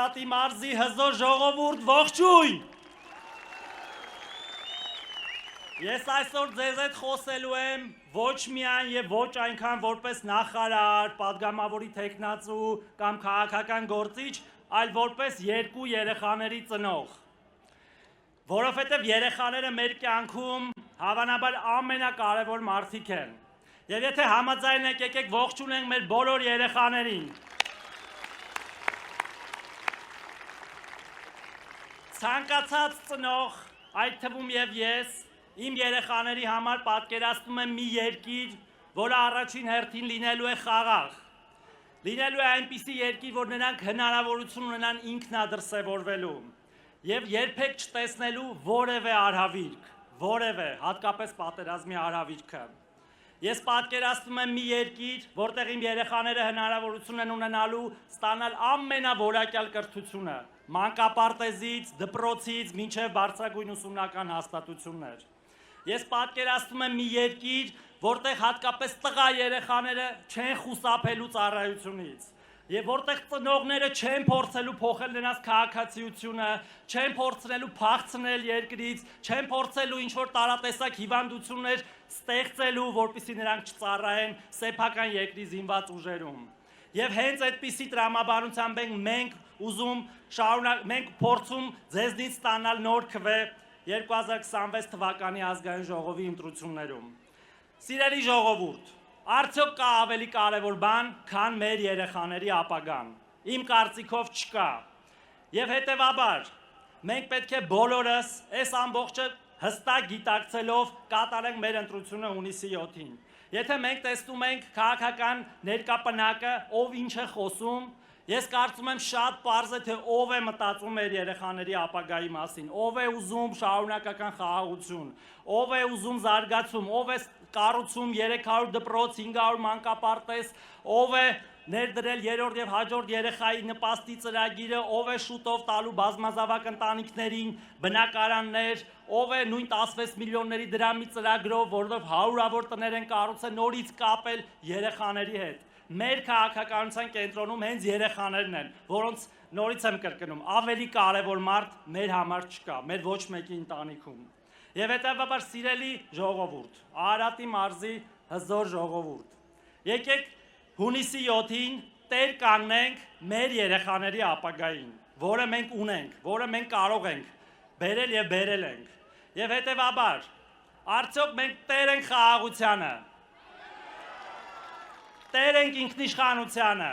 Արարատի մարզի հզոր ժողովուրդ ողջույն։ Ես այսօր ձեզ հետ խոսելու եմ ոչ միայն եւ ոչ այնքան որպես նախարար, падգամավորի տեխնացու կամ քաղաքական գործիչ, այլ որպես երկու երեխաների ծնող։ Որովհետեւ երեխաները մեր կյանքում հավանաբար ամենակարևոր մարդիկ են։ Եվ եթե համաձայն եք, եկեք ողջունենք մեր բոլոր երեխաներին։ Ցանկացած ծնող, այդ թվում եւ ես, իմ երեխաների համար պատկերացնում եմ մի երկիր, որը առաջին հերթին լինելու է խաղաղ։ Լինելու է այնպիսի երկիր, որ նրանք հնարավորություն ունենան ինքնադրսևորվելու եւ երբեք չտեսնելու որևէ արհավիրք, որևէ, հատկապես պատերազմի արհավիրքը։ Ես պատկերացնում եմ մի երկիր, որտեղ իմ երեխաները հնարավորություն են ունենալու ստանալ ամենավորակյալ կրթությունը, մանկապարտեզից, դպրոցից, մինչև բարձրագույն ուսումնական հաստատություններ։ Ես պատկերացնում եմ մի երկիր, որտեղ հատկապես տղա երեխաները չեն խուսափելու ծառայությունից, եւ որտեղ ծնողները չեն փորձելու փոխել նրանց քաղաքացիությունը, չեն փորձելու փախցնել երկրից, չեն փորձելու ինչ-որ տարատեսակ հիվանդություններ ստեղծելու, որպեսզի նրանք չծառայեն սեփական երկրի զինված ուժերում։ Եվ հենց այդպիսի տրամաբանությամբ մենք փորձում ձեզնից ստանալ նոր քվե 2026 թվականի ազգային ժողովի ընտրություններում։ Սիրելի ժողովուրդ, արդյոք կա ավելի կարևոր բան, քան մեր երեխաների ապագան։ Իմ կարծիքով չկա։ Եվ հետևաբար, մենք պետք է բոլորս այս ամբողջը հստակ գիտակցելով կատարենք մեր ընտրությունը հունիսի 7-ին։ Եթե մենք տեսնում ենք քաղաքական ներկապնակը, ով ինչ է խոսում, ես կարծում եմ շատ պարզ է, թե ով է մտածում մեր երեխաների ապագայի մասին, ով է ուզում շարունակական խաղաղություն, ով է ուզում զարգացում, ով է կառուցում 300 դպրոց, 500 մանկապարտեզ, ով է ներդրել երրորդ եւ հաջորդ երեխայի նպաստի ծրագիրը, ով է շուտով տալու բազմազավակ ընտանիքներին բնակարաններ, ով է նույն 16 միլիոնների դրամի ծրագրով, որովհետեւ հարյուրավոր տներ են կառուցել, նորից կապել երեխաների հետ։ Մեր քաղաքականության կենտրոնում հենց երեխաներն են, որոնց նորից եմ կրկնում, ավելի կարևոր մարդ մեր համար չկա, մեր ոչ մեկի ընտանիքում։ Եվ հետևաբար սիրելի ժողովուրդ, Արարատի մարզի հզոր ժողովուրդ, եկեք հունիսի 7-ին տեր կանգնենք մեր երեխաների ապագային, որը մենք ունենք, որը մենք կարող ենք բերել եւ բերել ենք։ Եվ հետևաբար, արդյոք մենք տեր ենք խաղաղությանը, տեր ենք ինքնիշխանությանը,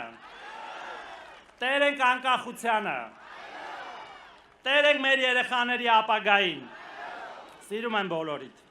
տեր ենք անկախությանը, տեր ենք մեր երեխաների ապագային։ Սիրում եմ բոլորիդ։